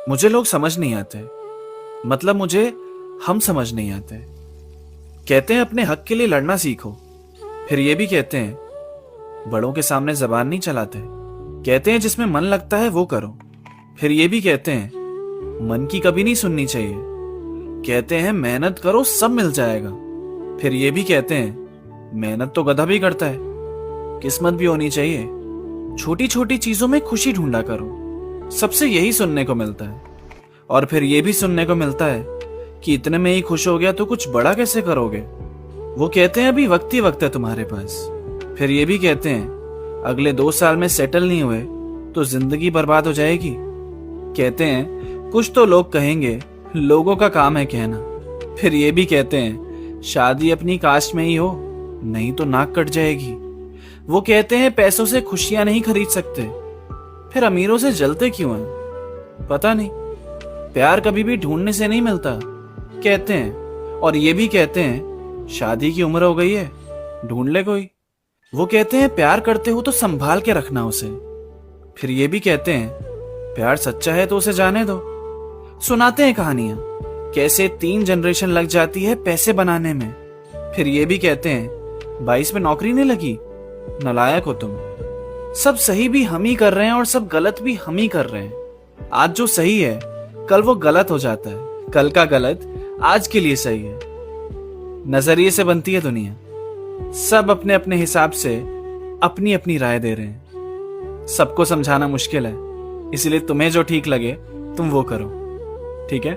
मुझे लोग समझ नहीं आते, मतलब मुझे हम समझ नहीं आते। कहते हैं अपने हक के लिए लड़ना सीखो, फिर ये भी कहते हैं बड़ों के सामने जबान नहीं चलाते। कहते हैं जिसमें मन लगता है वो करो, फिर ये भी कहते हैं मन की कभी नहीं सुननी चाहिए। कहते हैं मेहनत करो सब मिल जाएगा, फिर ये भी कहते हैं मेहनत तो गधा भी करता है, किस्मत भी होनी चाहिए। छोटी छोटी चीजों में खुशी ढूंढा करो, सबसे यही सुनने को मिलता है। और फिर ये भी सुनने को मिलता है कि इतने में ही खुश हो गया तो कुछ बड़ा कैसे करोगे। वो कहते हैं अभी वक्त ही वक्त है तुम्हारे पास, फिर ये भी कहते हैं अगले 2 साल में सेटल नहीं हुए तो जिंदगी बर्बाद हो जाएगी। कहते हैं कुछ तो लोग कहेंगे, लोगों का काम है कहना। फिर ये भी कहते हैं शादी अपनी कास्ट में ही हो, नहीं तो नाक कट जाएगी। वो कहते हैं पैसों से खुशियां नहीं खरीद सकते, फिर अमीरों से जलते क्यों हैं पता नहीं। प्यार कभी भी ढूंढने से नहीं मिलता कहते हैं। और ये भी कहते हैं शादी की उम्र हो गई है, ढूंढ ले कोई। वो कहते हैं प्यार करते हो तो संभाल के रखना उसे। फिर ये भी कहते हैं प्यार सच्चा है तो उसे जाने दो। सुनाते हैं कहानियां कैसे 3 जनरेशन लग जाती है पैसे बनाने में। फिर ये भी कहते हैं 22 में नौकरी नहीं लगी, नालायक हो तुम। सब सही भी हम ही कर रहे हैं और सब गलत भी हम ही कर रहे हैं। आज जो सही है कल वो गलत हो जाता है, कल का गलत आज के लिए सही है। नजरिए से बनती है दुनिया, सब अपने अपने हिसाब से अपनी अपनी राय दे रहे हैं। सबको समझाना मुश्किल है, इसलिए तुम्हें जो ठीक लगे तुम वो करो, ठीक है।